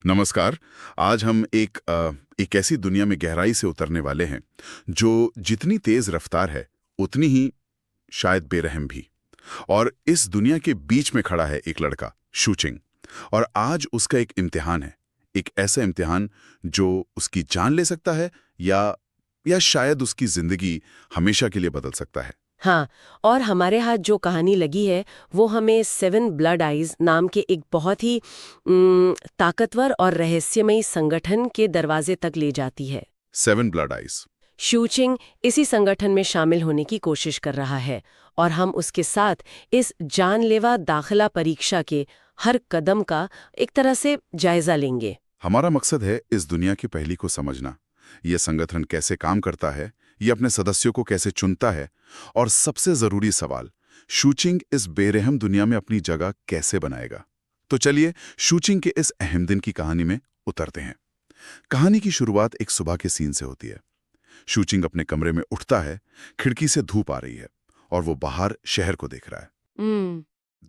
नमस्कार। आज हम एक ऐसी दुनिया में गहराई से उतरने वाले हैं जो जितनी तेज रफ्तार है उतनी ही शायद बेरहम भी। और इस दुनिया के बीच में खड़ा है एक लड़का, शूचिंग। और आज उसका एक इम्तिहान है, एक ऐसा इम्तिहान जो उसकी जान ले सकता है या शायद उसकी जिंदगी हमेशा के लिए बदल सकता है। हाँ, और हमारे हाथ जो कहानी लगी है वो हमें 7 ब्लड आइज नाम के एक बहुत ही ताकतवर और रहस्यमयी संगठन के दरवाजे तक ले जाती है। 7 ब्लड आइज। शूचिंग इसी संगठन में शामिल होने की कोशिश कर रहा है और हम उसके साथ इस जानलेवा दाखिला परीक्षा के हर कदम का एक तरह से जायजा लेंगे। हमारा मकसद है इस दुनिया की पहली को समझना, ये संगठन कैसे काम करता है, ये अपने सदस्यों को कैसे चुनता है, और सबसे जरूरी सवाल, शूचिंग इस बेरहम दुनिया में अपनी जगह कैसे बनाएगा। तो चलिए शूचिंग के इस अहम दिन की कहानी में उतरते हैं। कहानी की शुरुआत एक सुबह के सीन से होती है। शूचिंग अपने कमरे में उठता है, खिड़की से धूप आ रही है और वो बाहर शहर को देख रहा है।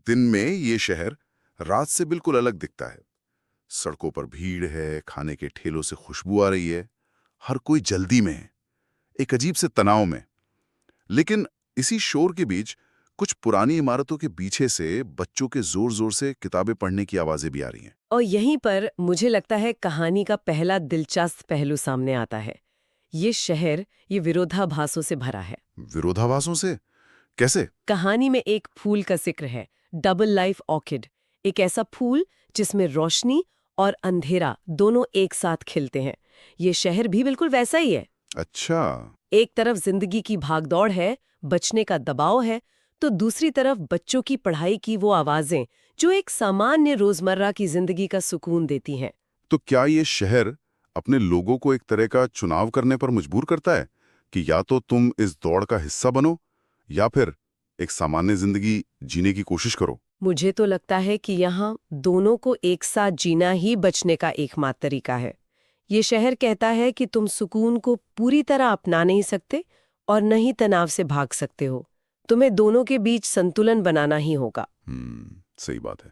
दिन में ये शहर रात से बिल्कुल अलग दिखता है। सड़कों पर भीड़ है, खाने के ठेलों से खुशबू आ रही है, हर कोई जल्दी में है, एक अजीब से तनाव में। लेकिन इसी शोर के बीच कुछ पुरानी इमारतों के पीछे से बच्चों के जोर जोर से किताबें पढ़ने की आवाजें भी आ रही हैं। और यहीं पर मुझे लगता है कहानी का पहला दिलचस्प पहलू सामने आता है। ये शहर ये विरोधाभासों से भरा है। विरोधाभासों से? कैसे? कहानी में एक फूल का जिक्र है, डबल लाइफ ऑर्किड। एक ऐसा फूल जिसमें रोशनी और अंधेरा दोनों एक साथ खिलते हैं। ये शहर भी बिल्कुल वैसा ही है। अच्छा। एक तरफ जिंदगी की भागदौड़ है, बचने का दबाव है, तो दूसरी तरफ बच्चों की पढ़ाई की वो आवाजें जो एक सामान्य रोजमर्रा की जिंदगी का सुकून देती हैं। तो क्या ये शहर अपने लोगों को एक तरह का चुनाव करने पर मजबूर करता है कि या तो तुम इस दौड़ का हिस्सा बनो या फिर एक सामान्य जिंदगी जीने की कोशिश करो? मुझे तो लगता है कि यहाँ दोनों को एक साथ जीना ही बचने का एकमात्र तरीका है। ये शहर कहता है कि तुम सुकून को पूरी तरह अपना नहीं सकते और न ही तनाव से भाग सकते हो। तुम्हें दोनों के बीच संतुलन बनाना ही होगा। सही बात है।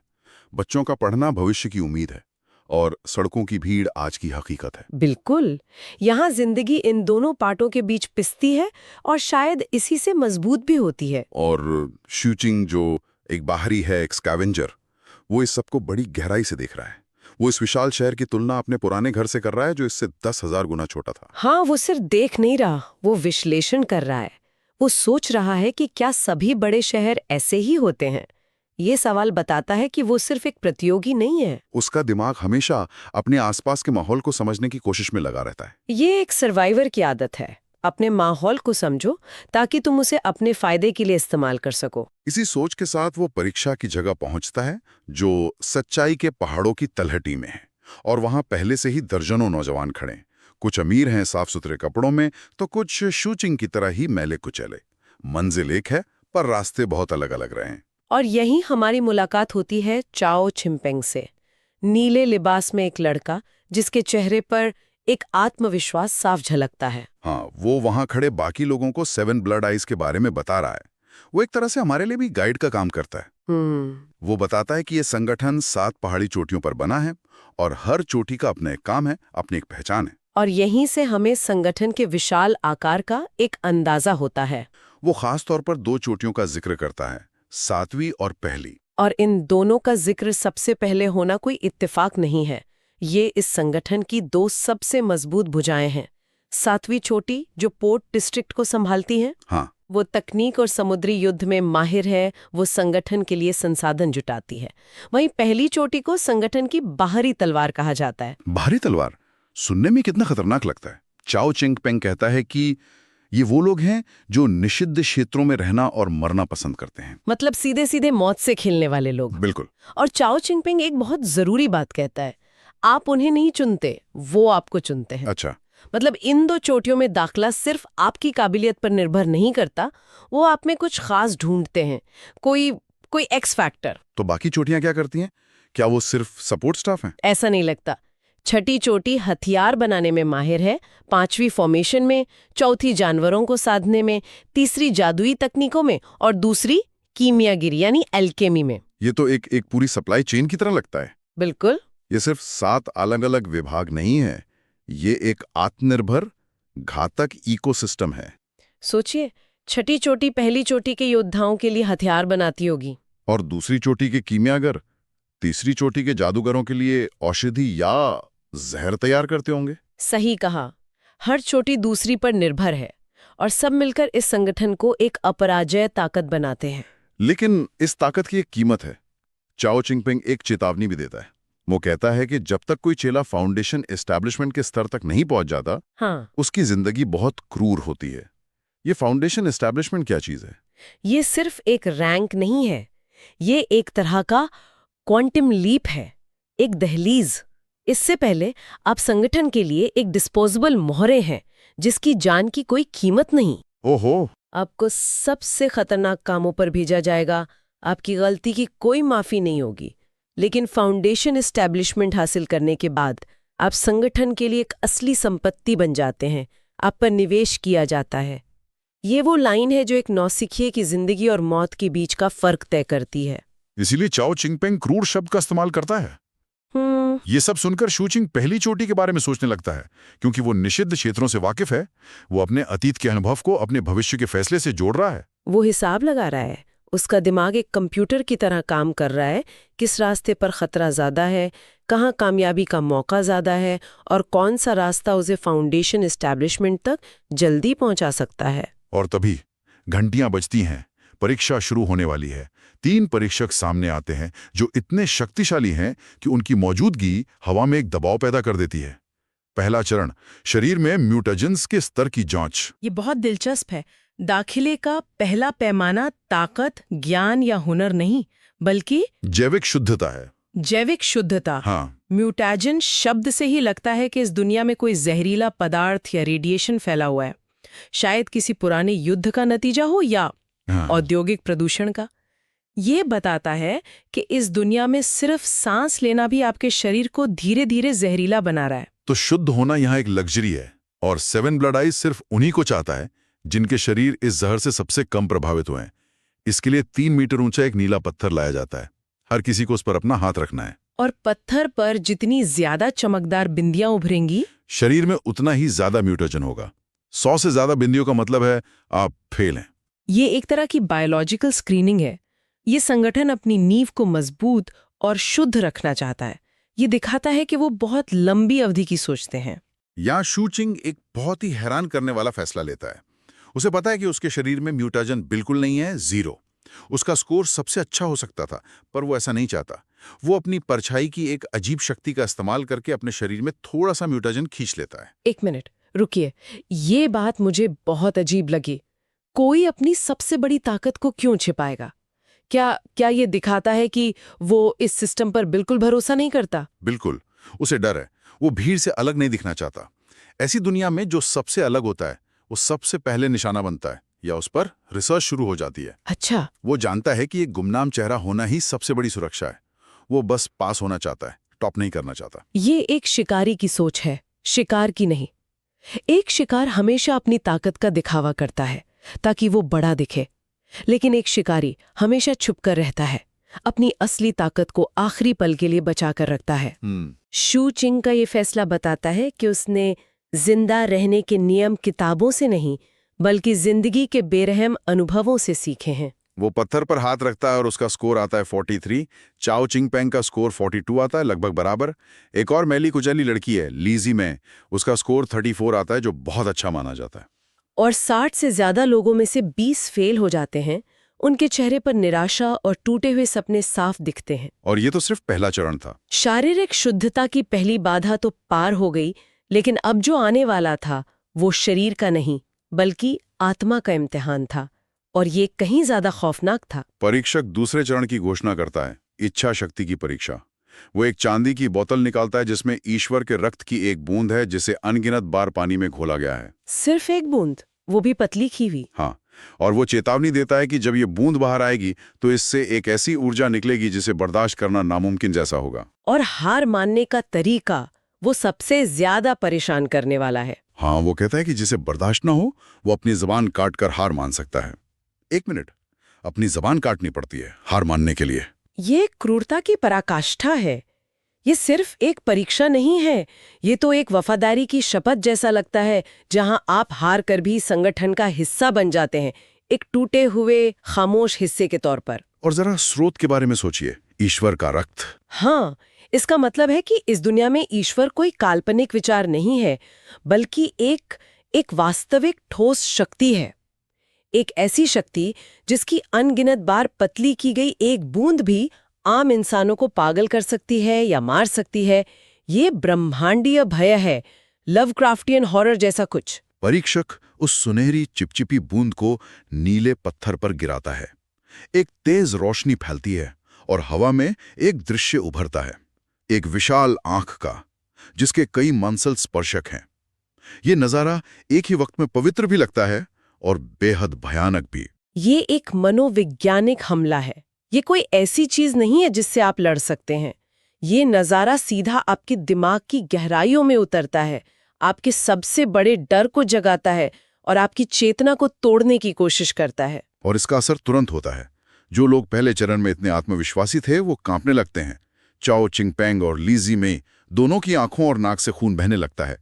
बच्चों का पढ़ना भविष्य की उम्मीद है और सड़कों की भीड़ आज की हकीकत है। बिल्कुल, यहाँ जिंदगी इन दोनों पार्टों के बीच पिसती है और शायद इसी से मजबूत भी होती है। और शूचिंग जो एक बाहरी है, एक स्कैवेंजर, वो इस सबको बड़ी गहराई से देख रहा है। वो इस विशाल शहर की तुलना अपने पुराने घर से कर रहा है जो इससे 10,000 गुना छोटा था। हाँ, वो सिर्फ देख नहीं रहा, वो विश्लेषण कर रहा है। वो सोच रहा है कि क्या सभी बड़े शहर ऐसे ही होते हैं। ये सवाल बताता है कि वो सिर्फ एक प्रतियोगी नहीं है। उसका दिमाग हमेशा अपने आसपास के माहौल को समझने की कोशिश में लगा रहता है। ये एक सर्वाइवर की आदत है। अपने माहौल को समझो ताकि तुम उसे अपने फायदे के लिए इस्तेमाल कर सको। इसी सोच के साथ वो परीक्षा की जगह पहुंचता है जो सच्चाई के पहाड़ों की तलहटी में है। और वहां पहले से ही दर्जनों नौजवान खड़े हैं। कुछ अमीर हैं साफ सुथरे कपड़ों में, तो कुछ शूचिंग की तरह ही मैले कुचले। मंजिल एक है पर रास्ते बहुत अलग अलग रहे हैं। और यहीं हमारी मुलाकात होती है चाओ चिंपेंग से। नीले लिबास में एक लड़का जिसके चेहरे पर एक आत्मविश्वास साफ झलकता है। हाँ, वो वहां खड़े बाकी लोगों को 7 ब्लड आइज के बारे में बता रहा है। वो एक तरह से हमारे लिए भी गाइड का काम करता है। वो बताता है कि ये संगठन 7 पहाड़ी चोटियों पर बना है और हर चोटी का अपना एक काम है, अपनी एक पहचान है। और यहीं से हमें संगठन के विशाल आकार का एक अंदाजा होता है। वो खास तौर पर 2 चोटियों का जिक्र करता है, 7वीं और पहली। और इन दोनों का जिक्र सबसे पहले होना कोई इत्तेफाक नहीं है। ये इस संगठन की 2 सबसे मजबूत भुजाएं हैं। 7वीं चोटी जो पोर्ट डिस्ट्रिक्ट को संभालती है, हाँ, वो तकनीक और समुद्री युद्ध में माहिर है, वो संगठन के लिए संसाधन जुटाती है। वहीं पहली चोटी को संगठन की बाहरी तलवार कहा जाता है। बाहरी तलवार सुनने में कितना खतरनाक लगता है। चाओ चिंगपेंग कहता है कि ये वो लोग हैं जो निषिद्ध क्षेत्रों में रहना और मरना पसंद करते हैं। मतलब सीधे सीधे मौत से खेलने वाले लोग। बिल्कुल। और चाओ चिंगपिंग एक बहुत जरूरी बात कहता है, आप उन्हें नहीं चुनते, वो आपको चुनते हैं। अच्छा। मतलब इन 2 चोटियों में दाखला सिर्फ आपकी काबिलियत पर निर्भर नहीं करता, वो आप में कुछ खास ढूंढते हैं, कोई एक्स फैक्टर। तो बाकी चोटियां क्या करती हैं? क्या वो सिर्फ सपोर्ट स्टाफ हैं? ऐसा नहीं लगता। छठी चोटी हथियार बनाने में माहिर है, 5वीं फॉर्मेशन में, चौथी जानवरों को साधने में, तीसरी जादुई तकनीकों में और दूसरी कीमियागिरी यानी एल्केमी में। ये तो एक पूरी सप्लाई चेन की तरह लगता है। बिल्कुल। ये सिर्फ 7 अलग अलग विभाग नहीं है, ये एक आत्मनिर्भर घातक इकोसिस्टम है। सोचिए, छठी चोटी पहली चोटी के योद्धाओं के लिए हथियार बनाती होगी। और दूसरी चोटी के कीमियागर तीसरी चोटी के जादूगरों के लिए औषधि या जहर तैयार करते होंगे। सही कहा, हर चोटी दूसरी पर निर्भर है और सब मिलकर इस संगठन को एक अपराजय ताकत बनाते हैं। लेकिन इस ताकत की एक कीमत है। चाओ चिंगपिंग एक चेतावनी भी देता है। वो कहता है कि जब तक कोई चेला फाउंडेशन एस्टैब्लिशमेंट के स्तर तक नहीं पहुंच जाता, हाँ, उसकी जिंदगी बहुत क्रूर होती है। ये फाउंडेशन एस्टैब्लिशमेंट क्या चीज है? ये सिर्फ एक रैंक नहीं है, ये एक तरह का क्वांटम लीप है, एक दहलीज। इससे पहले आप संगठन के लिए एक डिस्पोजेबल मोहरे हैं जिसकी जान की कोई कीमत नहीं। ओहो, आपको सबसे खतरनाक कामों पर भेजा जाएगा, आपकी गलती की कोई माफी नहीं होगी। लेकिन फाउंडेशन एस्टैब्लिशमेंट हासिल करने के बाद आप संगठन के लिए एक असली संपत्ति बन जाते हैं, आप पर निवेश किया जाता है। ये वो लाइन है जो एक नौसिखिए की जिंदगी और मौत के बीच का फर्क तय करती है। इसीलिए चाओ चिंगपेंग क्रूर शब्द का इस्तेमाल करता है। ये सब सुनकर शूचिंग पहली चोटी के बारे में सोचने लगता है, क्योंकि वो निषिद्ध क्षेत्रों से वाकिफ है। वो अपने अतीत के अनुभव को अपने भविष्य के फैसले से जोड़ रहा है। वो हिसाब लगा रहा है, उसका दिमाग एक कंप्यूटर की तरह काम कर रहा है। किस रास्ते पर खतरा ज्यादा है, कहाँ कामयाबी का मौका ज्यादा है और कौन सा रास्ता उसे फाउंडेशन एस्टैब्लिशमेंट तक जल्दी पहुंचा सकता है। और तभी घंटियां बजती हैं, परीक्षा शुरू होने वाली है। 3 परीक्षक सामने आते हैं जो इतने शक्तिशाली हैं कि उनकी मौजूदगी हवा में एक दबाव पैदा कर देती है। पहला चरण, शरीर में म्यूटेजेंस के स्तर की जांच। ये बहुत दिलचस्प है। दाखिले का पहला पैमाना ताकत, ज्ञान या हुनर नहीं, बल्कि जैविक शुद्धता है। जैविक शुद्धता। हाँ, म्यूटेजन शब्द से ही लगता है कि इस दुनिया में कोई जहरीला पदार्थ या रेडिएशन फैला हुआ है। शायद किसी पुराने युद्ध का नतीजा हो या हाँ। औद्योगिक प्रदूषण का। ये बताता है कि इस दुनिया में सिर्फ सांस लेना भी आपके शरीर को धीरे धीरे जहरीला बना रहा है। तो शुद्ध होना यहाँ एक लग्जरी है, और 7 ब्लड आइज सिर्फ उन्हीं को चाहता है जिनके शरीर इस जहर से सबसे कम प्रभावित हुए हैं। इसके लिए 3 मीटर ऊंचा एक नीला पत्थर लाया जाता है। हर किसी को उस पर अपना हाथ रखना है। और पत्थर पर जितनी ज्यादा चमकदार बिंदियां उभरेंगी, शरीर में उतना ही ज्यादा म्यूटेजन होगा। 100 से ज्यादा बिंदियों का मतलब है आप फेल हैं। ये एक तरह की बायोलॉजिकल स्क्रीनिंग है। ये संगठन अपनी नींव को मजबूत और शुद्ध रखना चाहता है। ये दिखाता है कि वो बहुत लंबी अवधि की सोचते हैं। यहाँ शूचिंग एक बहुत ही हैरान करने वाला फैसला लेता है। उसे पता है कि उसके शरीर में म्यूटेजन बिल्कुल नहीं है, 0। उसका स्कोर सबसे अच्छा हो सकता था, पर वो ऐसा नहीं चाहता। वो अपनी परछाई की एक अजीब शक्ति का इस्तेमाल करके अपने शरीर में थोड़ा सा म्यूटेजन खींच लेता है। 1 मिनट रुकिए, ये बात मुझे बहुत अजीब लगी। कोई अपनी सबसे बड़ी ताकत को क्यों छिपाएगा? क्या ये दिखाता है कि वो इस सिस्टम पर बिल्कुल भरोसा नहीं करता? बिल्कुल, उसे डर है। वो भीड़ से अलग नहीं दिखना चाहता। ऐसी दुनिया में जो सबसे अलग होता है वो सबसे पहले निशाना बनता है या उस पर रिसर्च शुरू हो जाती है। अच्छा, वो जानता है कि एक गुमनाम चेहरा होना ही सबसे बड़ी सुरक्षा है। वो बस पास होना चाहता है, टॉप नहीं करना चाहता। ये एक शिकारी की सोच है, शिकार की नहीं। एक शिकार हमेशा अपनी ताकत का दिखावा करता है ताकि वो बड़ा दिखे, लेकिन एक शिकारी हमेशा छुपकर रहता है, अपनी असली ताकत को आखिरी पल के लिए बचाकर रखता है। शू चिंग का ये फैसला बताता है कि उसने जिंदा रहने के नियम किताबों से नहीं, बल्कि जिंदगी के बेरहम अनुभवों से सीखे हैं। वो पत्थर पर हाथ रखता है और उसका स्कोर आता है 43। चाओ चिंगपेंग का स्कोर 42 आता है, लगभग बराबर। एक और मैली कुचैली लड़की है, लीजी में, उसका स्कोर 34 आता है, जो बहुत अच्छा माना जाता है। और 60 से ज्यादा लोगों में से 20 फेल हो जाते हैं। उनके चेहरे पर निराशा और टूटे हुए सपने साफ दिखते हैं। और ये तो सिर्फ पहला चरण था। शारीरिक शुद्धता की पहली बाधा तो पार हो गई, लेकिन अब जो आने वाला था वो शरीर का नहीं बल्कि आत्मा का इम्तिहान था, और ये कहीं ज्यादा खौफनाक था। परीक्षक दूसरे चरण की घोषणा करता है, इच्छा शक्ति की परीक्षा। वो एक चांदी की बोतल निकालता है जिसमें ईश्वर के रक्त की एक बूंद है, जिसे अनगिनत बार पानी में घोला गया है। सिर्फ एक बूंद, वो भी पतली की हुई। हाँ, और वो चेतावनी देता है कि जब ये बूंद बाहर आएगी तो इससे एक ऐसी ऊर्जा निकलेगी जिसे बर्दाश्त करना नामुमकिन जैसा होगा। और हार मानने का तरीका वो सबसे ज्यादा परेशान करने वाला है। हाँ, वो कहता है कि जिसे बर्दाश्त ना हो वो अपनी जबान काटकर हार मान सकता है। 1 मिनट, अपनी जबान काटनी पड़ती है हार मानने के लिए। ये क्रूरता की पराकाष्ठा है। ये सिर्फ एक परीक्षा नहीं है, ये तो एक वफादारी की शपथ जैसा लगता है, जहां आप हार कर भी संगठन का हिस्सा बन जाते हैं, एक टूटे हुए खामोश हिस्से के तौर पर। और जरा स्रोत के बारे में सोचिए, ईश्वर का रक्त। हाँ, इसका मतलब है कि इस दुनिया में ईश्वर कोई काल्पनिक विचार नहीं है, बल्कि एक वास्तविक ठोस शक्ति है। एक ऐसी शक्ति जिसकी अनगिनत बार पतली की गई एक बूंद भी आम इंसानों को पागल कर सकती है या मार सकती है। ये ब्रह्मांडीय भय है, लवक्राफ्टियन हॉरर जैसा कुछ। परीक्षक उस सुनहरी चिपचिपी बूंद को नीले पत्थर पर गिराता है। एक तेज रोशनी फैलती है और हवा में एक दृश्य उभरता है, एक विशाल आंख का, जिसके कई मंसल स्पर्शक हैं। ये नजारा एक ही वक्त में पवित्र भी लगता है और बेहद भयानक भी। ये एक मनोवैज्ञानिक हमला है। ये कोई ऐसी चीज नहीं है जिससे आप लड़ सकते हैं। ये नजारा सीधा आपके दिमाग की गहराइयों में उतरता है, आपके सबसे बड़े डर को जगाता है और आपकी चेतना को तोड़ने की कोशिश करता है। और इसका असर तुरंत होता है। जो लोग पहले चरण में इतने आत्मविश्वासी थे, वो कांपने लगते हैं। चाओ चिंगपेंग और लीजी में दोनों की आंखों और नाक से खून बहने लगता है।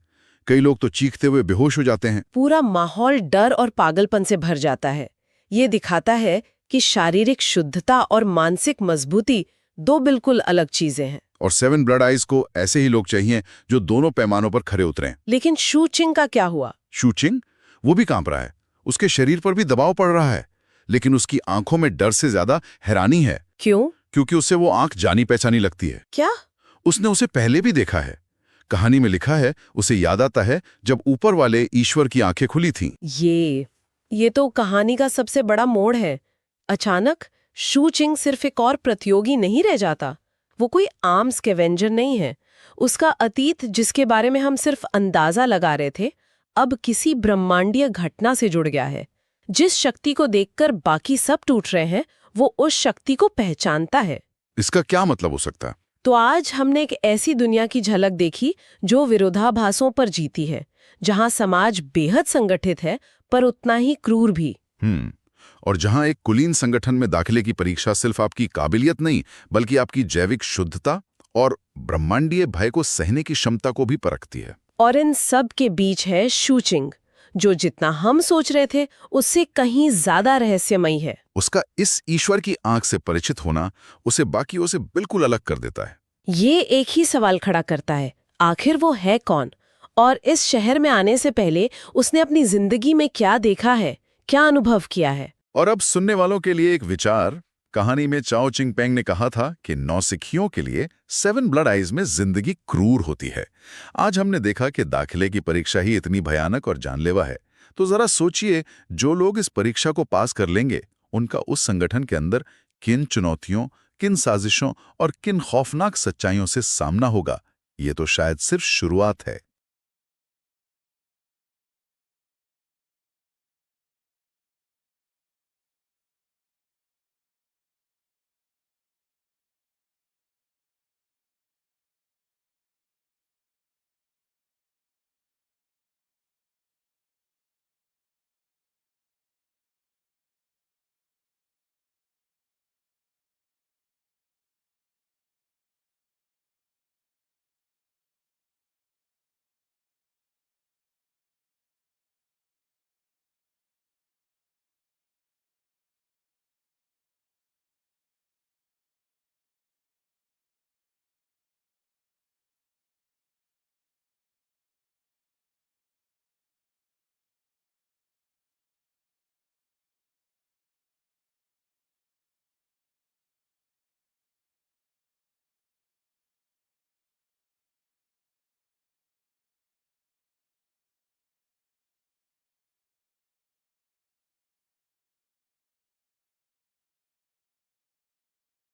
कई लोग तो चीखते हुए बेहोश हो जाते हैं। पूरा माहौल डर और पागलपन से भर जाता है। ये दिखाता है कि शारीरिक शुद्धता और मानसिक मजबूती दो बिल्कुल अलग चीजें हैं। और 7 ब्लड आइज को ऐसे ही लोग चाहिए जो दोनों पैमानों पर खरे उतरें। लेकिन शू चिंग का क्या हुआ? शू चिंग, वो भी कांप रहा है। उसके शरीर पर भी दबाव पड़ रहा है, लेकिन उसकी आंखों में डर से ज्यादा हैरानी है। क्यों? क्योंकि उससे वो आंख जानी पहचानी लगती है। क्या? उसने उसे पहले भी देखा है। कहानी में लिखा है, उसे याद आता है जब ऊपर वाले ईश्वर की आंखें खुली थीं। ये तो कहानी का सबसे बड़ा मोड़ है। अचानक शू चिंग सिर्फ एक और प्रतियोगी नहीं रह जाता। वो कोई आम स्कैवेंजर नहीं है। उसका अतीत, जिसके बारे में हम सिर्फ अंदाजा लगा रहे थे, अब किसी ब्रह्मांडीय घटना से जुड़ गया है। जिस शक्ति को देखकर बाकी सब टूट रहे हैं, वो उस शक्ति को पहचानता है। इसका क्या मतलब हो सकता है? तो आज हमने एक ऐसी दुनिया की झलक देखी जो विरोधाभासों पर जीती है, जहां समाज बेहद संगठित है पर उतना ही क्रूर भी। और जहां एक कुलीन संगठन में दाखिले की परीक्षा सिर्फ आपकी काबिलियत नहीं, बल्कि आपकी जैविक शुद्धता और ब्रह्मांडीय भय को सहने की क्षमता को भी परखती है। और इन सब के बीच है शू चिंग, जो जितना हम सोच रहे थे उससे कहीं ज्यादा रहस्यमयी है। उसका इस ईश्वर की आंख से परिचित होना उसे बाकियों से बिल्कुल अलग कर देता है। ये एक ही सवाल खड़ा करता है, आखिर वो है कौन? और इस शहर में आने से पहले उसने अपनी जिंदगी में क्या देखा है, क्या अनुभव किया है? और अब सुनने वालों के लिए एक विचार। कहानी में चाओ चिंगपेंग ने कहा था कि नौसिखियों के लिए 7 ब्लड आइज में जिंदगी क्रूर होती है। आज हमने देखा कि दाखिले की परीक्षा ही इतनी भयानक और जानलेवा है। तो जरा सोचिए, जो लोग इस परीक्षा को पास कर लेंगे, उनका उस संगठन के अंदर किन चुनौतियों, किन साजिशों और किन खौफनाक सच्चाइयों से सामना होगा। ये तो शायद सिर्फ शुरुआत है।